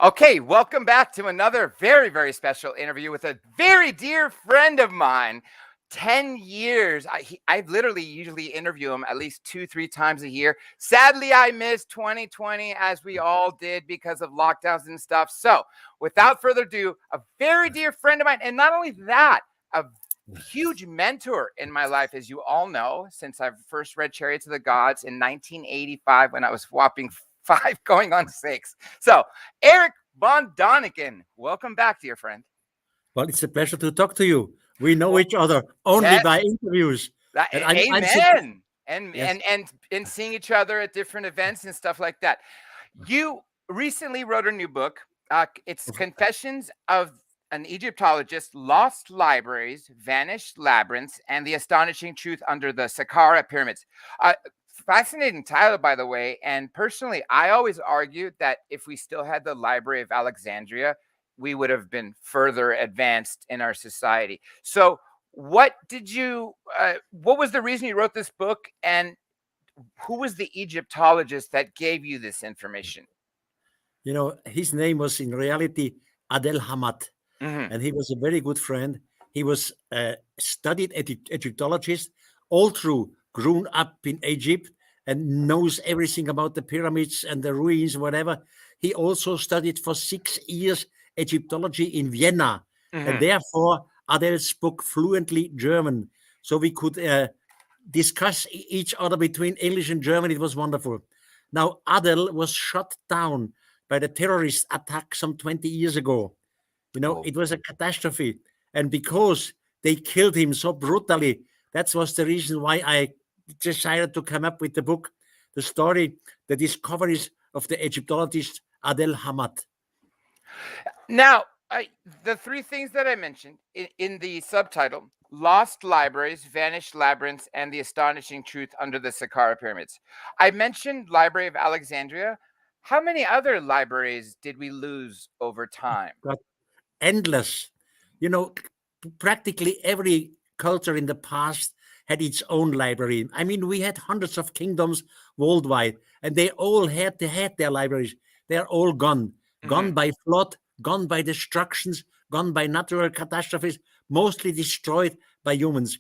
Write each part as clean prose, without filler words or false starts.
Okay, welcome back to another very, very special interview with a very dear friend of mine. 10 years. I literally usually interview him at least 2, 3 times a year. Sadly, I missed 2020 as we all did because of lockdowns and stuff. So, without further ado, a very dear friend of mine. And not only that, a huge mentor in my life, as you all know, since I first read Chariots of the Gods in 1985 when I was whopping 5 going on 6. So, Erich von Daniken, welcome back, dear friend. Well, it's a pleasure to talk to you. We know Well, each other only yes, by interviews. And amen. Yes. And seeing each other at different events and stuff like that. You recently wrote a new book. It's Confessions of an Egyptologist, Lost Libraries, Vanished Labyrinths, and the Astonishing Truth Under the Saqqara Pyramids. Fascinating title, by the way. And personally, I always argued that if we still had the Library of Alexandria, we would have been further advanced in our society. So, what was the reason you wrote this book, and who was the Egyptologist that gave you this information? You know, his name was in reality Adel Hamad, and he was a very good friend. He was a studied Egyptologist, all through, grown up in Egypt, and knows everything about the pyramids and the ruins, whatever. He also studied for 6 years Egyptology in Vienna, and therefore Adel spoke fluently German, so we could discuss each other between English and German. It was wonderful. Now, Adel was shot down by the terrorist attack some 20 years ago. You know, It was a catastrophe. And because they killed him so brutally, that was the reason why I decided to come up with the book, the story, the discoveries of the Egyptologist Adel Hamad. Now, the 3 things that I mentioned in the subtitle: Lost Libraries, Vanished Labyrinths, and the Astonishing Truth Under the Saqqara Pyramids. I mentioned Library of Alexandria. How many other libraries did we lose over time? God, endless. You know, practically every culture in the past had its own library. I mean, we had hundreds of kingdoms worldwide, and they all had their libraries. They are all gone. Gone by flood, gone by destructions, gone by natural catastrophes, mostly destroyed by humans.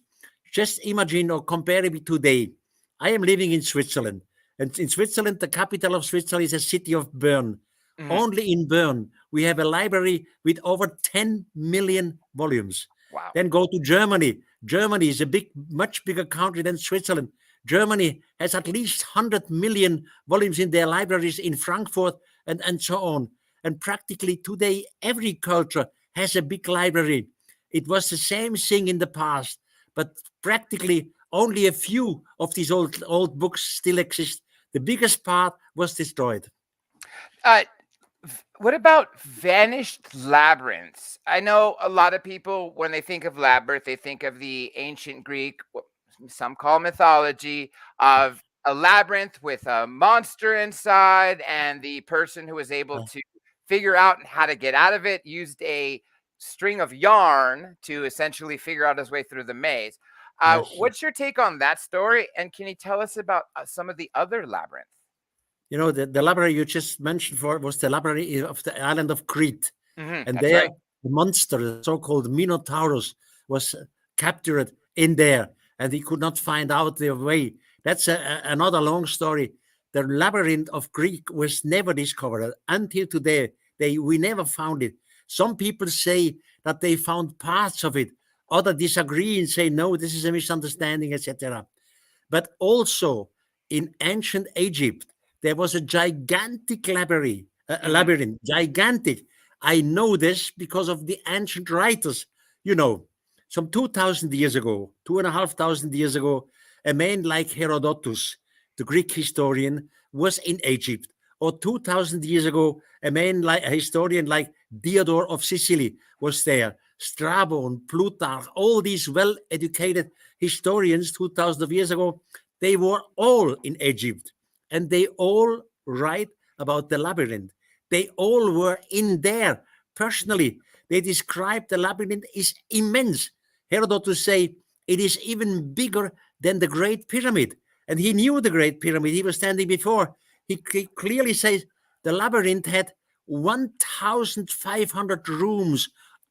Just imagine or compare it with today. I am living in Switzerland, and in Switzerland, the capital of Switzerland is the city of Bern. Only in Bern, we have a library with over 10 million volumes. Wow. Then go to Germany. Germany is a much bigger country than Switzerland. Germany has at least 100 million volumes in their libraries in Frankfurt and so on. And practically today, every culture has a big library. It was the same thing in the past, but practically only a few of these old books still exist. The biggest part was destroyed. What about vanished labyrinths? I know a lot of people, when they think of labyrinth, they think of the ancient Greek, what some call mythology, of a labyrinth with a monster inside, and the person who was able to figure out how to get out of it used a string of yarn to essentially figure out his way through the maze. What's your take on that story? And can you tell us about some of the other labyrinths? You know, the library you just mentioned was the library of the island of Crete. And there, right. The monster, the so-called Minotaurus, was captured in there, and he could not find out the way. That's another long story. The labyrinth of Crete was never discovered until today. We never found it. Some people say that they found parts of it. Others disagree and say, no, this is a misunderstanding, etc. But also in ancient Egypt, there was a gigantic labyrinth, gigantic. I know this because of the ancient writers. You know, some 2,000 years ago, 2,500 years ago, a man like Herodotus, the Greek historian, was in Egypt. Or 2,000 years ago, a historian like Diodor of Sicily was there. Strabon, Plutarch, all these well-educated historians 2,000 years ago, they were all in Egypt. And they all write about the labyrinth. They all were in there personally. They described the labyrinth is immense. Herodotus say it is even bigger than the Great Pyramid. And he knew the Great Pyramid. He was standing before. He clearly says the labyrinth had 1,500 rooms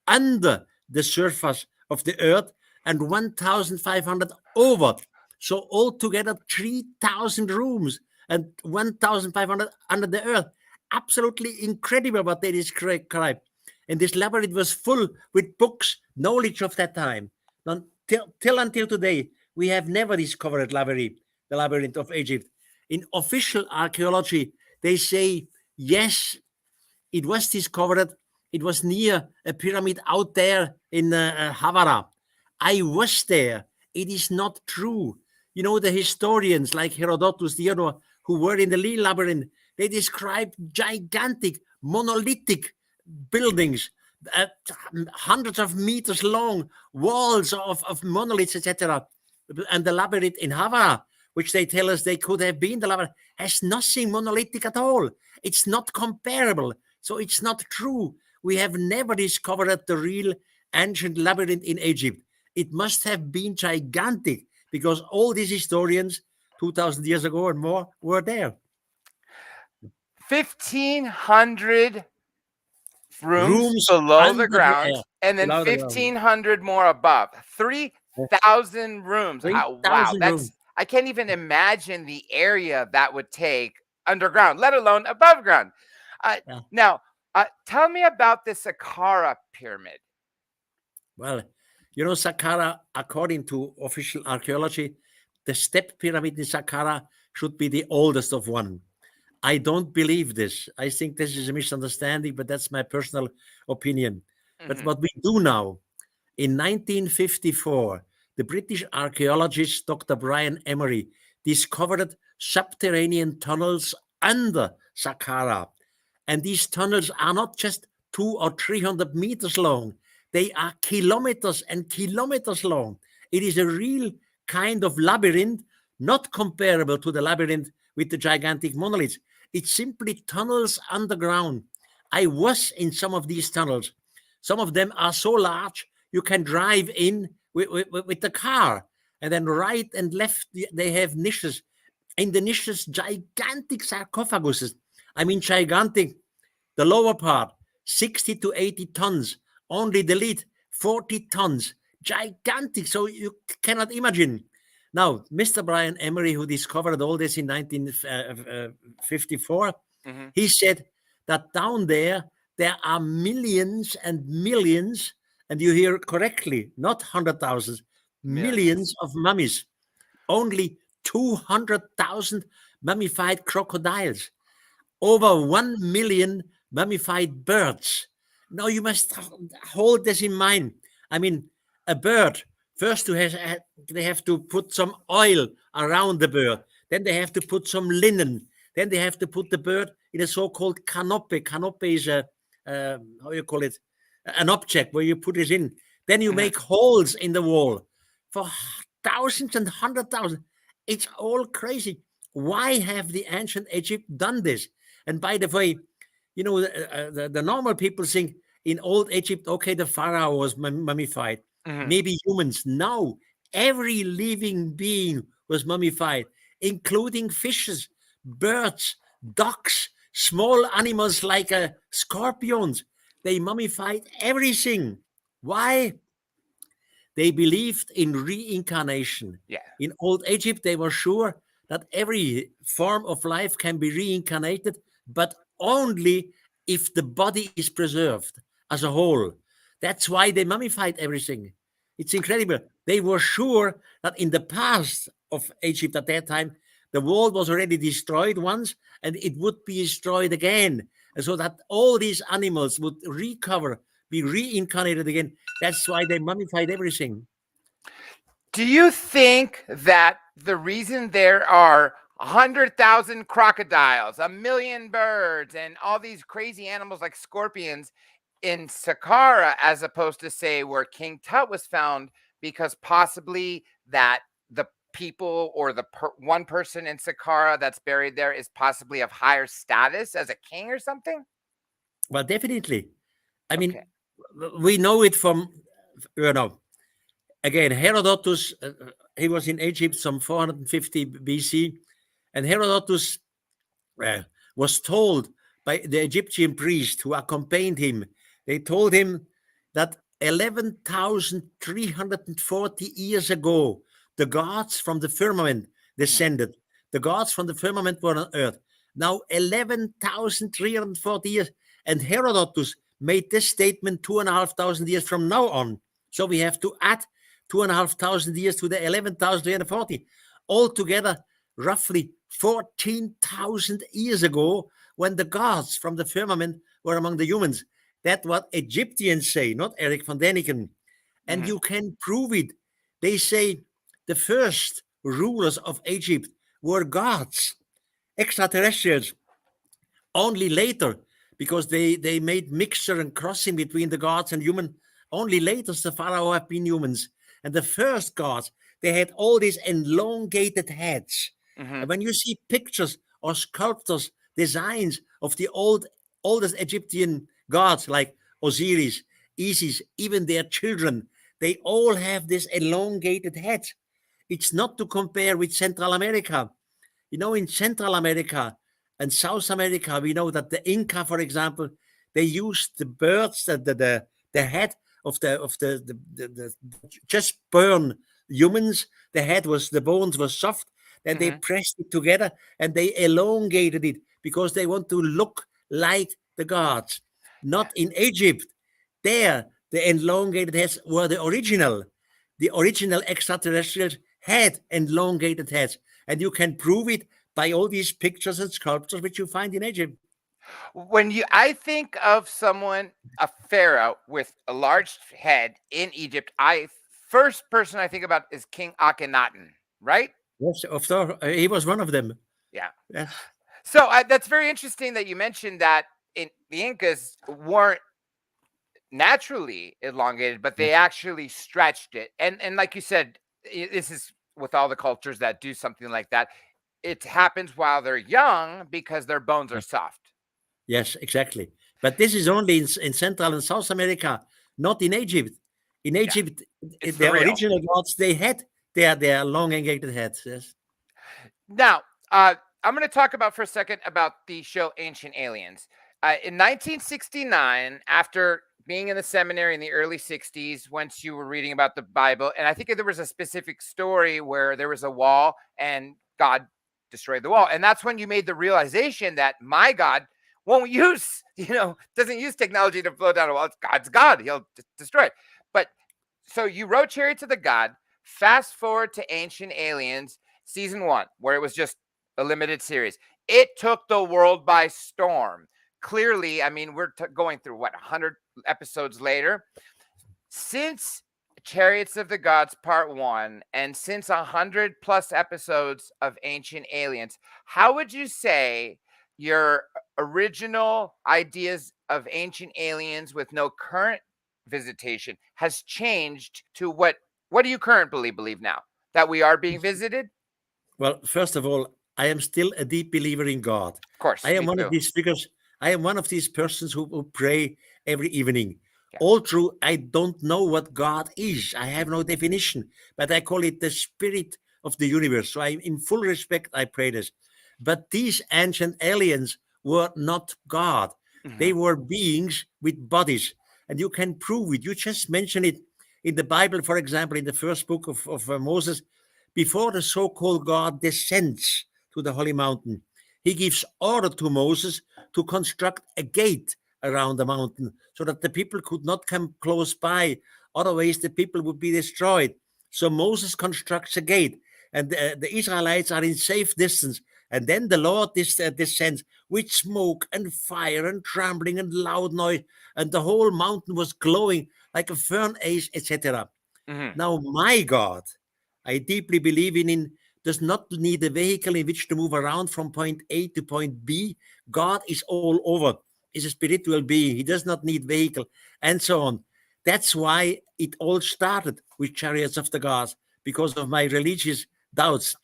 under the surface of the earth and 1,500 over. So altogether 3,000 rooms and 1,500 under the earth. Absolutely incredible what they described. And this labyrinth was full with books, knowledge of that time. Till until today, we have never discovered the labyrinth of Egypt. In official archaeology, they say, yes, it was discovered. It was near a pyramid out there in Havara. I was there. It is not true. You know, the historians like Herodotus, who were in the Lee labyrinth, they described gigantic, monolithic buildings, hundreds of meters long, walls of monoliths, etc. And the labyrinth in Havara, which they tell us they could have been the labyrinth, has nothing monolithic at all. It's not comparable. So it's not true. We have never discovered the real ancient labyrinth in Egypt. It must have been gigantic because all these historians 2,000 years ago and more were there. 1,500 rooms below the ground, and then 1,500 more above. 3,000 rooms. 3,000 wow, rooms. I can't even imagine the area that would take underground, let alone above ground. Now, tell me about the Saqqara pyramid. Well, you know, Saqqara, according to official archaeology, the step pyramid in Saqqara should be the oldest of one. I don't believe this. I think this is a misunderstanding, but that's my personal opinion. But what we do now, in 1954, the British archaeologist Dr. Brian Emery discovered subterranean tunnels under Saqqara. And these tunnels are not just 200 or 300 meters long. They are kilometers and kilometers long. It is a real kind of labyrinth, not comparable to the labyrinth with the gigantic monoliths. It's simply tunnels underground. I was in some of these tunnels. Some of them are so large, you can drive in with the car. And then right and left, they have niches. In the niches, gigantic sarcophaguses. I mean, gigantic. The lower part, 60 to 80 tons. Only the lid, 40 tons. Gigantic. So you cannot imagine. Now, Mr. Brian Emery, who discovered all this in 1954, he said that down there are millions and millions, and you hear correctly, not 100,000, millions of mummies. Only 200,000 mummified crocodiles. Over 1 million mummified birds. Now you must hold this in mind. I mean, a bird, first they have to put some oil around the bird. Then they have to put some linen. Then they have to put the bird in a so-called canopy. Canopy is how you call it? An object where you put it in. Then you make holes in the wall for thousands and 100,000. It's all crazy. Why have the ancient Egypt done this? And by the way, you know, the normal people think in old Egypt, okay, the pharaoh was mummified. Maybe humans. No, every living being was mummified, including fishes, birds, ducks, small animals like scorpions. They mummified everything. Why? They believed in reincarnation. Yeah. In old Egypt, they were sure that every form of life can be reincarnated, but only if the body is preserved as a whole. That's why they mummified everything. It's incredible. They were sure that in the past of Egypt at that time, the world was already destroyed once and it would be destroyed again. And so that all these animals would recover, be reincarnated again. That's why they mummified everything. Do you think that the reason there are 100,000 crocodiles, 1 million birds, and all these crazy animals like scorpions in Saqqara, as opposed to, say, where King Tut was found, because possibly that the people or the one person in Saqqara that's buried there is possibly of higher status as a king or something? Well, definitely. I mean, we know it from, you know, again, Herodotus, he was in Egypt some 450 BC, and Herodotus was told by the Egyptian priest who accompanied him. They told him that 11,340 years ago, the gods from the firmament descended. The gods from the firmament were on earth. Now 11,340 years. And Herodotus made this statement 2,500 years from now on. So we have to add 2,500 years to the 11,340. Altogether, roughly 14,000 years ago, when the gods from the firmament were among the humans. That's what Egyptians say, not Erich von Daniken. And you can prove it. They say the first rulers of Egypt were gods, extraterrestrials. Only later, because they made mixture and crossing between the gods and human, only later the pharaoh have been humans. And the first gods, they had all these elongated heads. And when you see pictures or sculptures, designs of the oldest Egyptian gods like Osiris, Isis, even their children, they all have this elongated head. It's not to compare with Central America. You know, in Central America and South America, we know that the Inca, for example, they used the birds, the head of the just burn humans. The bones were soft, then they pressed it together and they elongated it because they want to look like the gods. Not in Egypt. There, the elongated heads were the original. The original extraterrestrials had elongated heads. And you can prove it by all these pictures and sculptures which you find in Egypt. I think of someone, a pharaoh with a large head in Egypt, first person I think about is King Akhenaten, right? Yes, of course, he was one of them. Yeah. Yes. So that's very interesting that you mentioned that the Incas weren't naturally elongated, but they actually stretched it. And like you said, this is with all the cultures that do something like that. It happens while they're young because their bones are soft. Yes, exactly. But this is only in Central and South America, not in Egypt. In Egypt, the original gods, they had their elongated heads. Yes. Now, I'm going to talk about for a second about the show Ancient Aliens. In 1969, after being in the seminary in the early 60s, once you were reading about the Bible, and I think there was a specific story where there was a wall and God destroyed the wall. And that's when you made the realization that my God won't doesn't use technology to blow down a wall. It's God's God. He'll destroy it. But so you wrote Chariots of the God. Fast forward to Ancient Aliens, season 1, where it was just a limited series. It took the world by storm. Clearly, I mean, we're going through 100 episodes later. Since Chariots of the Gods Part 1, and since 100 plus episodes of Ancient Aliens, how would you say your original ideas of Ancient Aliens with no current visitation has changed to what do you currently believe now? That we are being visited? Well, first of all, I am still a deep believer in God. Of course. I am one of these figures. I am one of these persons who pray every evening. Yeah. All true, I don't know what God is. I have no definition, but I call it the spirit of the universe. So in full respect, I pray this. But these ancient aliens were not God. They were beings with bodies. And you can prove it. You just mentioned it in the Bible, for example, in the first book of Moses. Before the so-called God descends to the holy mountain, he gives order to Moses to construct a gate around the mountain so that the people could not come close by. Otherwise, the people would be destroyed. So Moses constructs a gate, and the Israelites are in safe distance. And then the Lord descends with smoke and fire and trembling and loud noise, and the whole mountain was glowing like a furnace, etc. Now, my God, I deeply believe in does not need a vehicle in which to move around from point A to point B. God is all over. He's a spiritual being. He does not need vehicle, and so on. That's why it all started with Chariots of the Gods, because of my religious doubts.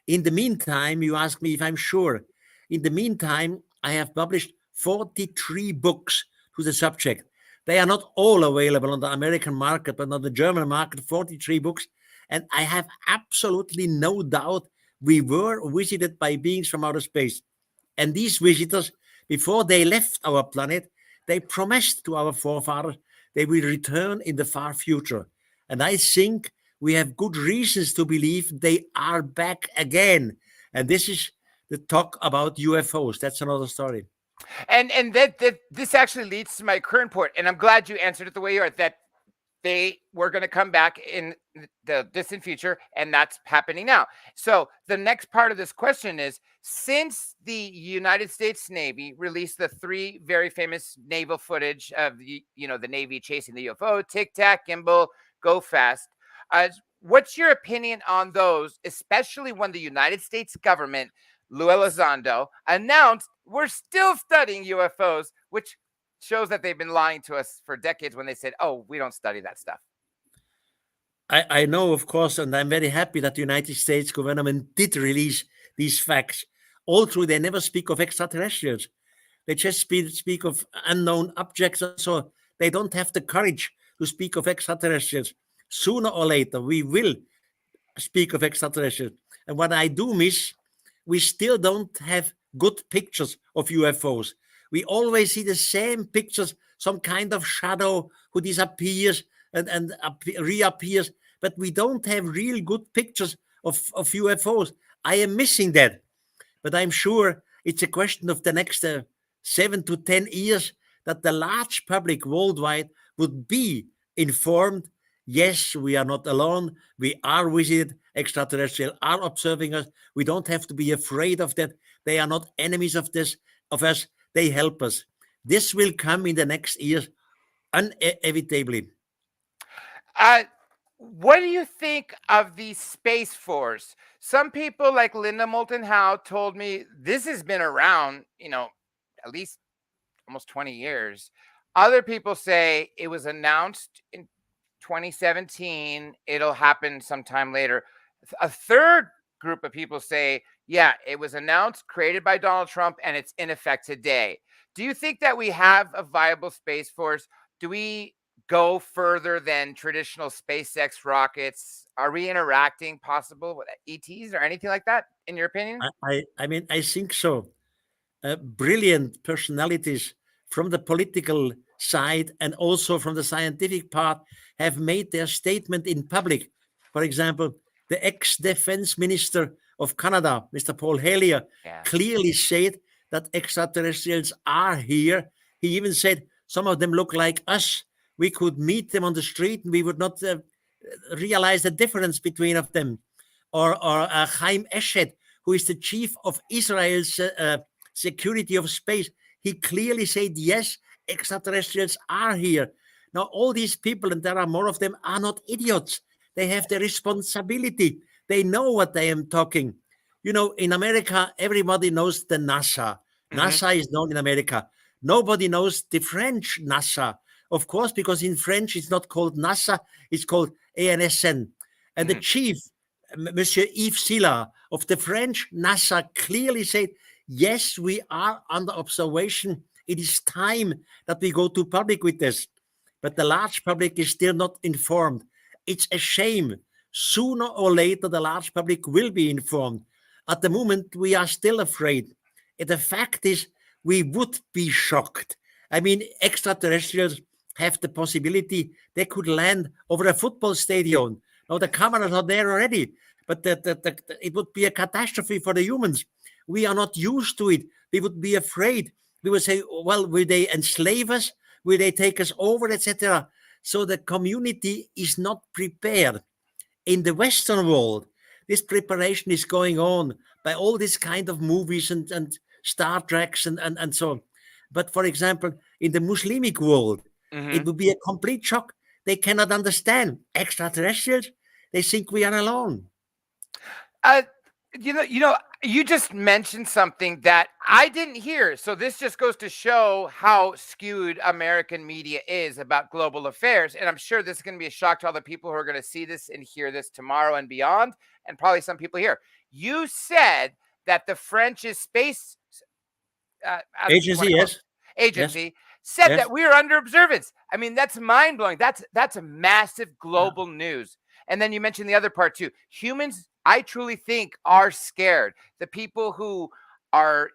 In the meantime, you ask me if I'm sure. In the meantime, I have published 43 books to the subject. They are not all available on the American market, but on the German market, 43 books. And I have absolutely no doubt we were visited by beings from outer space. And these visitors, before they left our planet, they promised to our forefathers they will return in the far future. And I think we have good reasons to believe they are back again. And this is the talk about UFOs. That's another story. And that this actually leads to my current point, and I'm glad you answered it the way you are, that they were going to come back in the distant future, and that's happening now. So the next part of this question is, since the United States Navy released the 3 very famous naval footage of the Navy chasing the UFO, Tic Tac, Gimbal, Go Fast, what's your opinion on those, especially when the United States government, Lou Elizondo, announced we're still studying UFOs, which shows that they've been lying to us for decades when they said, oh, we don't study that stuff. I know, of course, and I'm very happy that the United States government did release these facts. All through, they never speak of extraterrestrials. They just speak of unknown objects. So they don't have the courage to speak of extraterrestrials. Sooner or later, we will speak of extraterrestrials. And what I do miss, we still don't have good pictures of UFOs. We always see the same pictures, some kind of shadow who disappears and reappears, but we don't have real good pictures of UFOs. I am missing that, but I'm sure it's a question of the next 7 to 10 years that the large public worldwide would be informed. Yes, we are not alone. We are visited. Extraterrestrials are observing us. We don't have to be afraid of that. They are not enemies of us. They help us. This will come in the next years, inevitably. What do you think of the Space Force? Some people like Linda Moulton Howe told me this has been around, at least almost 20 years. Other people say it was announced in 2017. It'll happen sometime later. A third group of people say, yeah, it was announced, created by Donald Trump, and it's in effect today. Do you think that we have a viable Space Force? Do we go further than traditional SpaceX rockets? Are we interacting possible with ETs or anything like that, in your opinion? I mean, I think so. Brilliant personalities from the political side and also from the scientific part have made their statement in public. For example, the ex-defense minister of Canada, Mr. Paul Hellyer, clearly said that extraterrestrials are here. He even said some of them look like us. We could meet them on the street and we would not realize the difference between of them. Or Chaim Eshed, who is the chief of Israel's security of space, he clearly said, yes, extraterrestrials are here. Now, all these people, and there are more of them, are not idiots. They have the responsibility. They know what they am talking. In America, everybody knows the NASA. NASA is known in America. Nobody knows the French NASA. Of course, because in French, it's not called NASA, it's called ANSN. And the chief, Monsieur Yves Silla of the French NASA, clearly said, yes, we are under observation. It is time that we go to public with this. But the large public is still not informed. It's a shame. Sooner or later, the large public will be informed. At the moment, we are still afraid. And the fact is, we would be shocked. I mean, extraterrestrials have the possibility they could land over a football stadium. Now, the cameras are there already, but it would be a catastrophe for the humans. We are not used to it. We would be afraid. We would say, well, will they enslave us? Will they take us over, etc.? So the community is not prepared. In the Western world, this preparation is going on by all these kind of movies and Star Treks and so on. But for example, in the Muslimic world, it would be a complete shock. They cannot understand extraterrestrials. They think we are alone. You just mentioned something that I didn't hear. So this just goes to show how skewed American media is about global affairs. And I'm sure this is going to be a shock to all the people who are going to see this and hear this tomorrow and beyond, and probably some people here. You said that the French's space agency said that we are under observance. I mean, that's mind-blowing. That's a massive global news. And then you mentioned the other part too. Humans, I truly think, are scared. The people who are,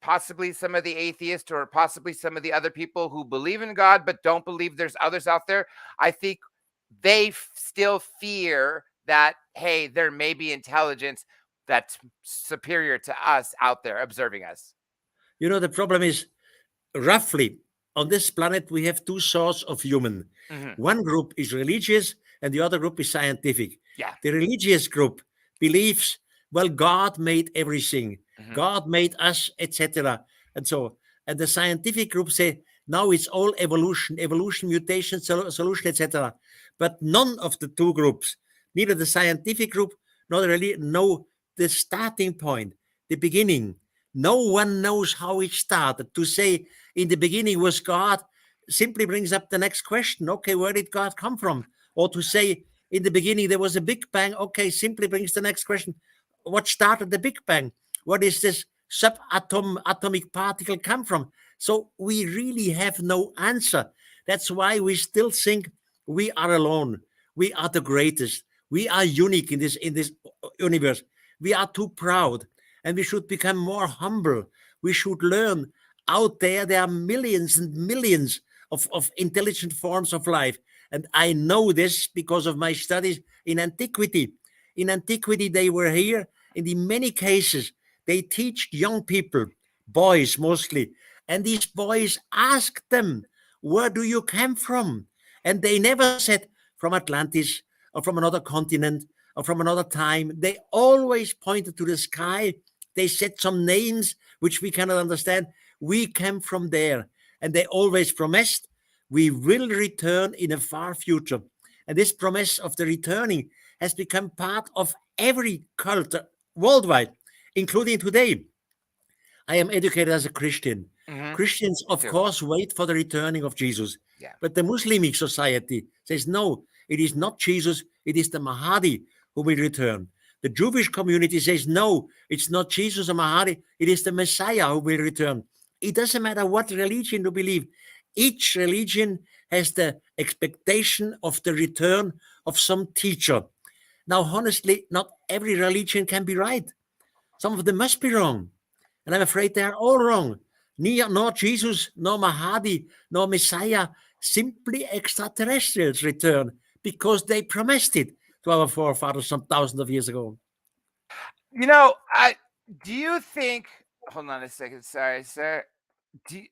possibly some of the atheists or possibly some of the other people who believe in God but don't believe there's others out there, I think they still fear that, hey, there may be intelligence that's superior to us out there observing us. You know, the problem is, roughly, on this planet, we have two sorts of human. Mhm. One group is religious and the other group is scientific. Yeah. The religious group believes, well, God made everything. Mhm. God made us, etc. And so, and the scientific group say, now it's all evolution, mutation, solution, etc. But none of the two groups, neither the scientific group nor really know the starting point, the beginning. No one knows how it started. To say in the beginning was God simply brings up the next question. Okay, where did God come from? Or to say in the beginning there was a Big Bang. Okay, simply brings the next question. What started the Big Bang? What is this atomic particle come from? So we really have no answer. That's why we still think we are alone. We are the greatest. We are unique in this universe. We are too proud, and we should become more humble. We should learn out there are millions and millions of intelligent forms of life. And I know this because of my studies in antiquity. In antiquity, they were here. And in many cases, they teach young people, boys mostly. And these boys asked them, where do you come from? And they never said from Atlantis or from another continent or from another time. They always pointed to the sky. They said some names which we cannot understand. We came from there. And they always promised, we will return in a far future. And this promise of the returning has become part of every culture worldwide, including today. I am educated as a Christian. Mhm. Christians, of Too. course, wait for the returning of Jesus. Yeah. But the Muslimic society says, no, it is not Jesus, it is the Mahdi who will return. The Jewish community says, no, it's not Jesus or Mahdi, it is the Messiah who will return. It doesn't matter what religion you believe. Each religion has the expectation of the return of some teacher. Now, honestly, not every religion can be right. Some of them must be wrong. And I'm afraid they are all wrong. Nor Jesus, nor Mahdi, nor Messiah, simply extraterrestrials return because they promised it to our forefathers some thousands of years ago. You know, do you think, hold on a second, sorry, sir. Do you,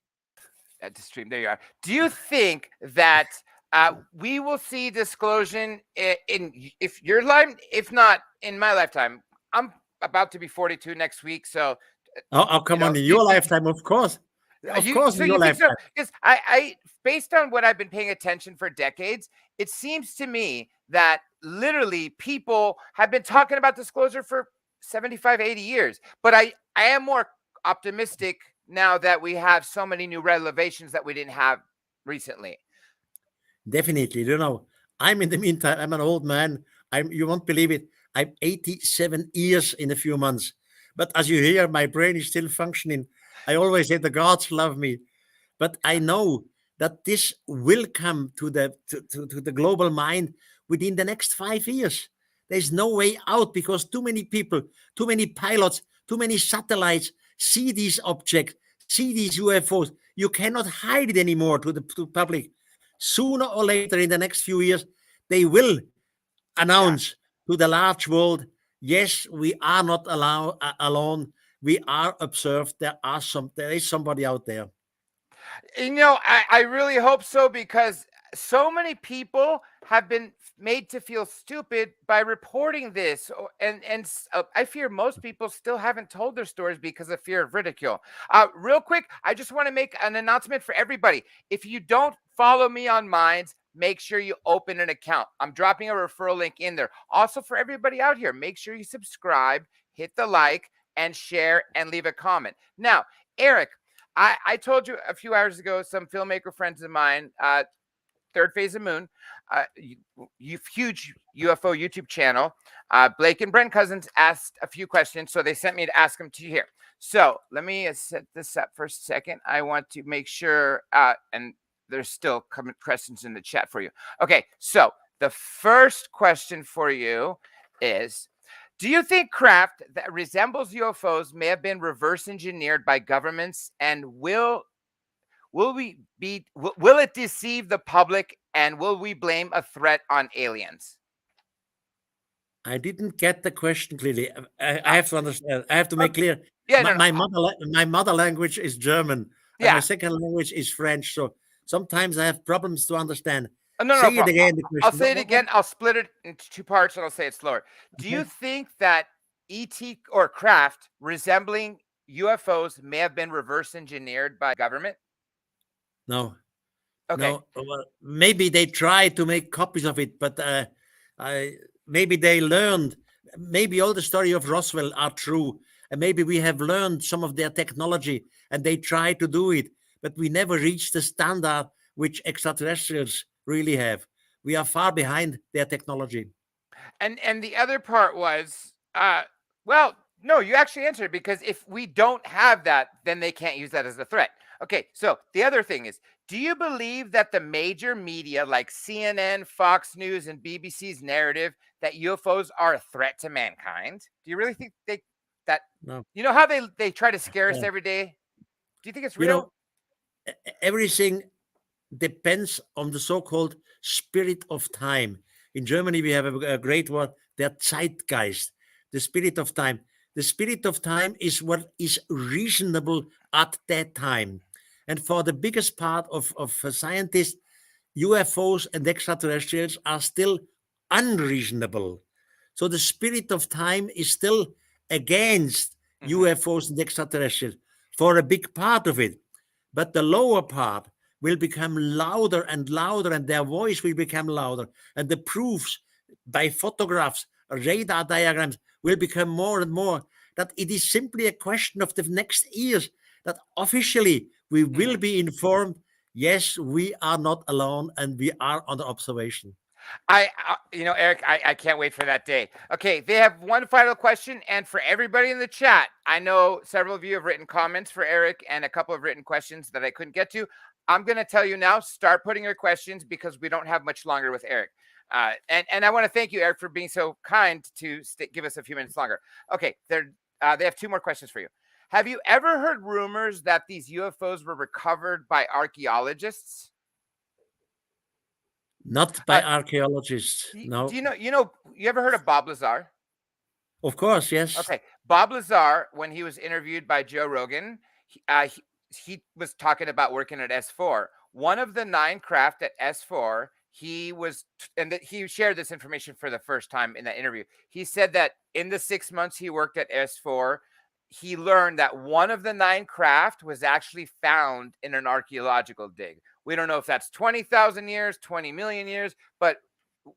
at the stream, there you are. Do you think that we will see disclosure in if your life, if not in my lifetime? I'm about to be 42 next week, so Oh, come on, in your lifetime, of course. Of course, so in your you think so? lifetime. Because I, based on what I've been paying attention for decades, it seems to me that literally people have been talking about disclosure for 75, 80 years. But I am more optimistic now that we have so many new revelations that we didn't have recently. Definitely. You know, I'm in the meantime, I'm an old man. You won't believe it. I'm 87 years in a few months. But as you hear, my brain is still functioning. I always say the gods love me. But I know that this will come to the global mind within the next 5 years. There's no way out because too many people, too many pilots, too many satellites see these objects, see these UFOs. You cannot hide it anymore to the public. Sooner or later, in the next few years, they will announce to the large world, yes, we are not alone. We are observed. There is somebody out there. You know, I really hope so, because so many people have been made to feel stupid by reporting this, and I fear most people still haven't told their stories because of fear of ridicule. Real quick, I just want to make an announcement for everybody. If you don't follow me on Minds, make sure you open an account. I'm dropping a referral link in there. Also, for everybody out here, make sure you subscribe, hit the like, and share, and leave a comment. Now, Erich, I told you a few hours ago, some filmmaker friends of mine, Third Phase of Moon, huge UFO YouTube channel, Blake and Brent Cousins asked a few questions, so they sent me to ask them to you here. So let me set this up for a second. I want to make sure, and there's still coming questions in the chat for you. Okay, so the first question for you is, Do you think craft that resembles UFOs may have been reverse engineered by governments, and will it deceive the public, and will we blame a threat on aliens? I didn't get the question clearly. I Uh, have to understand. I have to make clear. yeah, My, no, no, my mother language is German, and my yeah, second language is French. So sometimes I have problems to understand. no, no Say it problem. again. The I'll question. say it again. I'll split it into two parts, and I'll say it slower. Do you Okay. think that ET or craft resembling UFOs may have been reverse engineered by government? No, Okay. no. Well, maybe they tried to make copies of it, but maybe they learned. Maybe all the story of Roswell are true, and maybe we have learned some of their technology, and they try to do it, but we never reached the standard which extraterrestrials really have. We are far behind their technology. And the other part was, well, no, you actually answered it, because if we don't have that, then they can't use that as a threat. Okay, so the other thing is, do you believe that the major media like CNN, Fox News, and BBC's narrative that UFOs are a threat to mankind? Do you really think that No, you know how they try to scare us yeah. every day? Do you think it's You real? know, everything depends on the so-called spirit of time. In Germany, we have a great word, der Zeitgeist, the spirit of time. The spirit of time is what is reasonable at that time. And for the biggest part of scientists, UFOs and extraterrestrials are still unreasonable. So the spirit of time is still against Mhm. UFOs and extraterrestrials for a big part of it. But the lower part will become louder and louder, and their voice will become louder. And the proofs by photographs, radar diagrams will become more and more that it is simply a question of the next years that officially we will Mhm. be informed. Yes, we are not alone and we are under observation. Erich, I can't wait for that day. Okay, they have one final question, and for everybody in the chat, I know several of you have written comments for Erich and a couple of written questions that I couldn't get to. I'm going to tell you now, start putting your questions, because we don't have much longer with Erich. And I want to thank you, Erich, for being so kind to give us a few minutes longer. Okay, they have two more questions for you. Have you ever heard rumors that these UFOs were recovered by archaeologists? Not by Uh, archaeologists. do No. you ever heard of Bob Lazar? Of course, yes. Okay, Bob Lazar, when he was interviewed by Joe Rogan, he was talking about working at S4. One of the 9 craft at S4, and that he shared this information for the first time in that interview. He said that in the 6 months he worked at S4, he learned that one of the 9 craft was actually found in an archaeological dig. We don't know if that's 20,000 years, 20 million years, but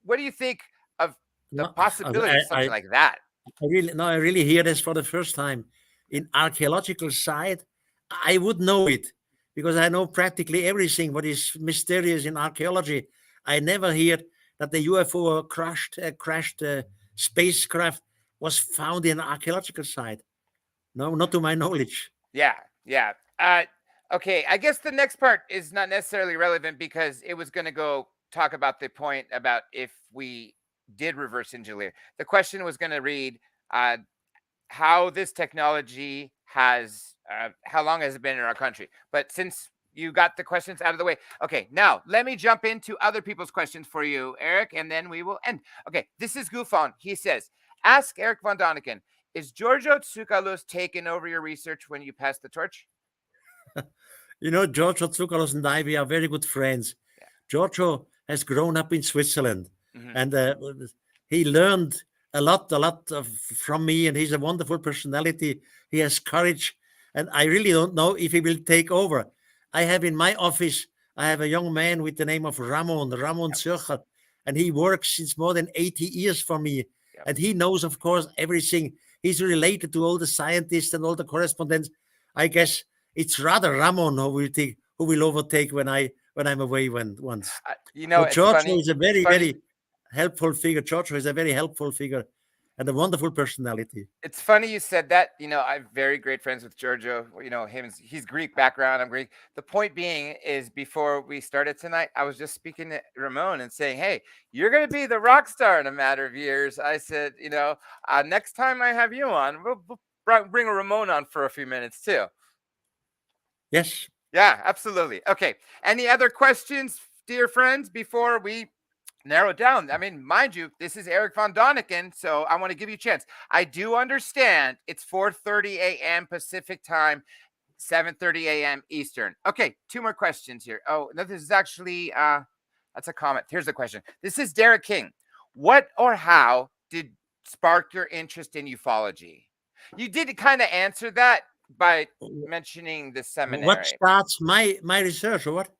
what do you think of the No, possibility of something like that? I really hear this for the first time. In archaeological side, I would know it because I know practically everything what is mysterious in archaeology. I never hear that the UFO crashed spacecraft was found in archaeological site. No, not to my knowledge. Yeah, yeah. Okay, I guess the next part is not necessarily relevant, because it was going to go talk about the point about if we did reverse engineer. The question was going to read, uh, how this technology how long has it been in our country? But since you got the questions out of the way, okay, now let me jump into other people's questions for you, Erich, and then we will end. Okay, this is Gufon. He says, ask Erich von Daniken, is Giorgio Tsoukalos taking over your research when you pass the torch? You know, Giorgio Tsoukalos and I, we are very good friends. Yeah. Giorgio has grown up in Switzerland, Mhm. and he learned a lot from me, and he's a wonderful personality. He has courage, and I really don't know if he will take over. I have in my office, I have a young man with the name of Ramon Yep. Zürcher, and he works since more than 80 years for me. Yep. And he knows, of course, everything. He's related to all the scientists and all the correspondents. I guess it's rather Ramon who will overtake when I'm away once. So It's Giorgio funny. is a very helpful figure. Giorgio is a very helpful figure, and a wonderful personality. It's funny you said that. I'm very great friends with Giorgio. He's Greek background. I'm Greek. The point being is, before we started tonight, I was just speaking to Ramon and saying, "Hey, you're going to be the rock star in a matter of years." I said, next time I have you on, we'll bring Ramon on for a few minutes too. Yes. Yeah, absolutely. Okay. Any other questions, dear friends, before we narrow it down? I mean, mind you, this is Erich von Daniken, so I want to give you a chance. I do understand it's 4:30 a.m. Pacific time, 7:30 a.m. Eastern. Okay, two more questions here. Oh, no, this is actually that's a comment. Here's the question. This is Derek King. What or how did spark your interest in ufology? You did kind of answer that by mentioning the seminary. What starts my research, or what?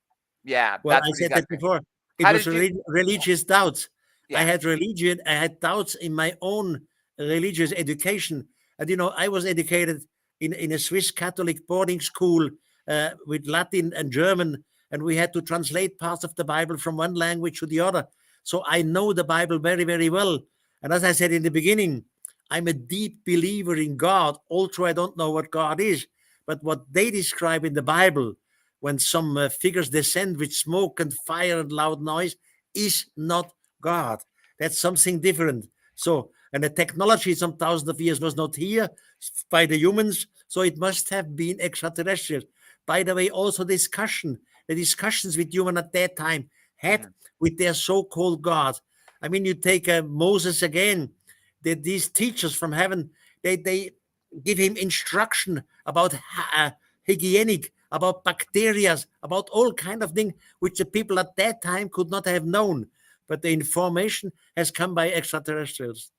Yeah, Well, that's I said that exactly. before. It How was did you? religious doubts. Yeah. I had religion. I had doubts in my own religious education. And I was educated in a Swiss Catholic boarding school with Latin and German, and we had to translate parts of the Bible from one language to the other. So I know the Bible very, very well. And as I said in the beginning, I'm a deep believer in God, although I don't know what God is. But what they describe in the Bible, when some figures descend with smoke and fire and loud noise, is not God. That's something different. So, and the technology some thousands of years was not here by the humans, so it must have been extraterrestrials. By the way, also the discussions with humans at that time had with their so-called God. I mean, you take Moses again, these teachers from heaven, they give him instruction about hygienic, about bacteria, about all kind of things which the people at that time could not have known. But the information has come by extraterrestrials.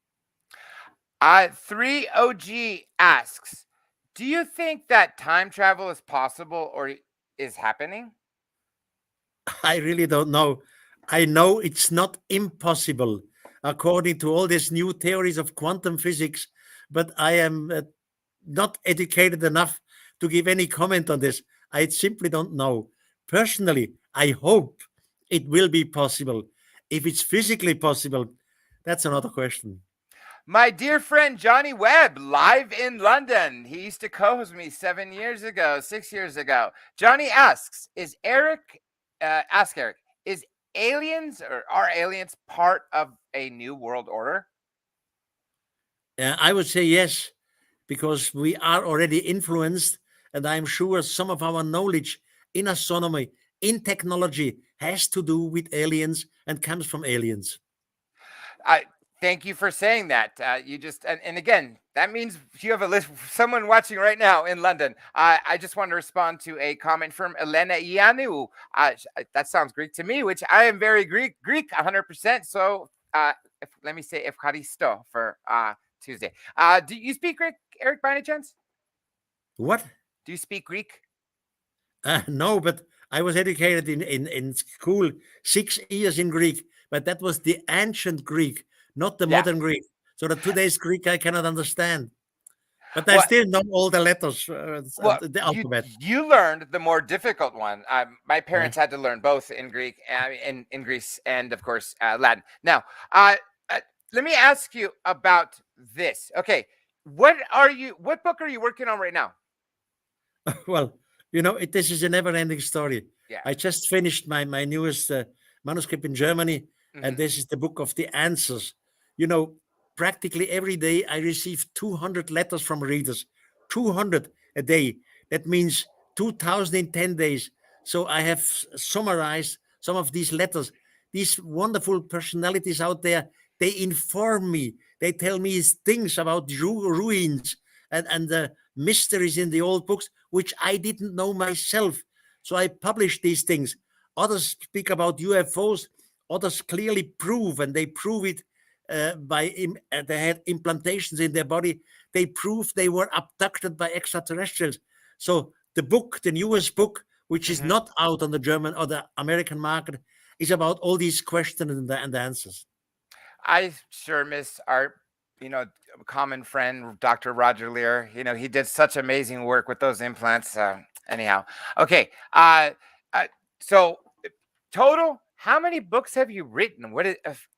3OG asks, do you think that time travel is possible or is happening? I really don't know. I know it's not impossible according to all these new theories of quantum physics, but I am not educated enough to give any comment on this. I simply don't know. Personally, I hope it will be possible. If it's physically possible, that's another question. My dear friend Johnny Webb, live in London. He used to co-host me 6 years ago. Johnny asks, Erich, is aliens or are aliens part of a new world order? I would say yes, because we are already influenced, and I'm sure some of our knowledge in astronomy, in technology, has to do with aliens and comes from aliens. Thank you for saying that. You just and again, that means you have a list. Someone watching right now in London. I just want to respond to a comment from Elena Ianu. That sounds Greek to me, which I am very Greek 100%. So let me say Evcharisto for Tuesday. Do you speak Greek, Erich, by any chance? What? Do you speak Greek? No, but I was educated in school 6 years in Greek, but that was the ancient Greek, not the modern Greek. So the today's Greek I cannot understand. But I still know all the letters, the alphabet. You learned the more difficult one. My parents had to learn both in Greek, in Greece, and of course Latin. Now, let me ask you about this. Okay, what book are you working on right now? Well, this is a never-ending story. Yeah. I just finished my newest manuscript in Germany, and this is the book of the answers. Practically every day I receive 200 letters from readers, 200 a day. That means 2,000 in 10 days. So I have summarized some of these letters. These wonderful personalities out there, they inform me. They tell me things about ruins and the mysteries in the old books, which I didn't know myself. So I published these things. Others speak about UFOs. Others clearly prove, and they prove it they had implantations in their body. They prove they were abducted by extraterrestrials. So the newest book, which is not out on the German or the American market, is about all these questions and the answers. I sure miss our, common friend, Dr. Roger Lear. He did such amazing work with those implants. Anyhow, okay. So total How many books have you written?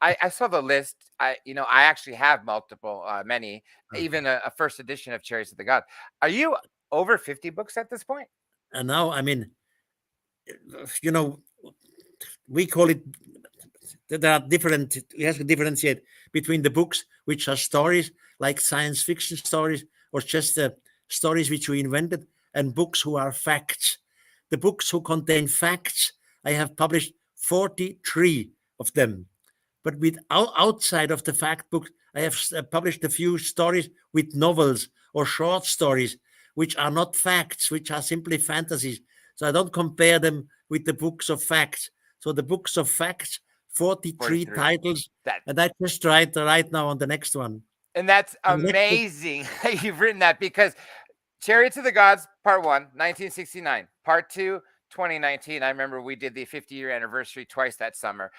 I saw the list. I actually have multiple, many, even a first edition of Chariots of the God. Are you over 50 books at this point? And now, I mean, you know, we call it, there are different, we have to differentiate between the books which are stories, like science fiction stories, or just stories which we invented, and books who are facts. The books who contain facts, I have published 43 of them. But outside of the fact book, I have published a few stories with novels or short stories, which are not facts, which are simply fantasies. So I don't compare them with the books of facts. So the books of facts, 43 43. titles, That and I just tried right now on the next one. and that's And the next book, amazing that you've written that, because Chariots of the Gods, Part 1, 1969. Part 2, 2019. I remember we did the 50-year anniversary twice that summer.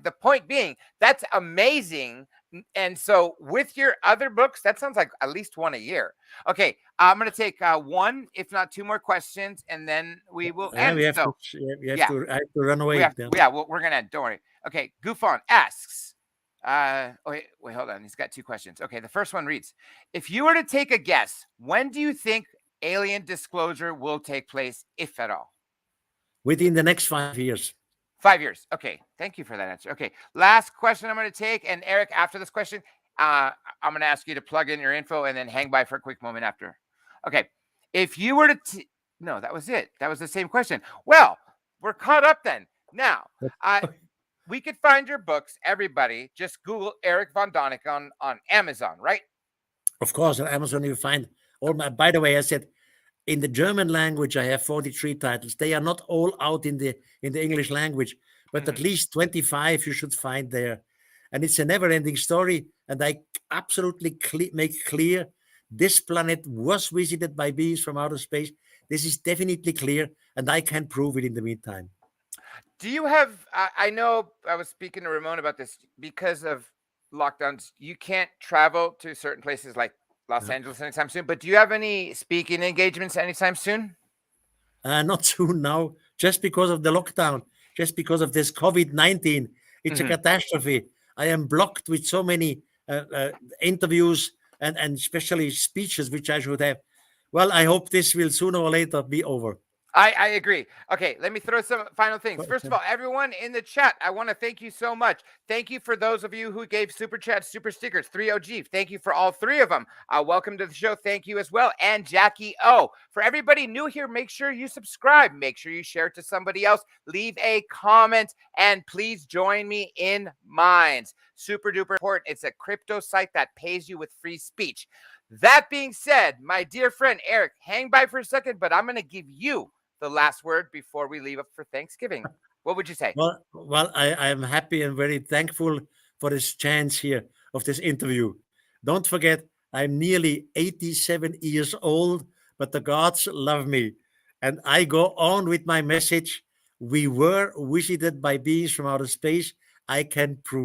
The point being, that's amazing. And so with your other books, that sounds like at least one a year. Okay, I'm going to take one, if not two more questions, and then we will end. we have So, I have to run away. we're going to end. Don't worry. Okay, Goofon asks, wait, hold on. He's got two questions. Okay, the first one reads, if you were to take a guess, when do you think alien disclosure will take place, if at all? Within the next 5 years. 5 years. Okay, thank you for that answer. Okay, last question I'm going to take. And Erich, after this question, I'm going to ask you to plug in your info and then hang by for a quick moment after. Okay, if you were to, no, that was it. That was the same question. Well, we're caught up then. Now, we could find your books, everybody. Just Google Erich von Daniken on Amazon, right? Of course, on Amazon you find all my, by the way, I said, in the German language, I have 43 titles. They are not all out in the English language, but at least 25 you should find there. And it's a never-ending story. And I absolutely make clear this planet was visited by beings from outer space. This is definitely clear, and I can prove it in the meantime. Do you have, I know I was speaking to Ramon about this, because of lockdowns, you can't travel to certain places like Los Angeles anytime soon, but do you have any speaking engagements anytime soon? Not soon now, just because of the lockdown, just because of this COVID-19. It's a catastrophe. I am blocked with so many interviews and especially speeches, which I should have. Well, I hope this will sooner or later be over. I agree. Okay, let me throw some final things. First of all, everyone in the chat, I want to thank you so much. Thank you for those of you who gave super chats, super stickers, 3OG. Thank you for all three of them. Welcome to the show. Thank you as well. And Jackie O. For everybody new here, make sure you subscribe. Make sure you share it to somebody else. Leave a comment. And please join me in Minds. Super duper important. It's a crypto site that pays you with free speech. That being said, my dear friend Erich, hang by for a second, but I'm going to give you the last word before we leave up for Thanksgiving. What would you say? Well, I am happy and very thankful for this chance here of this interview. Don't forget, I'm nearly 87 years old, but the gods love me. And I go on with my message. We were visited by beings from outer space. I can prove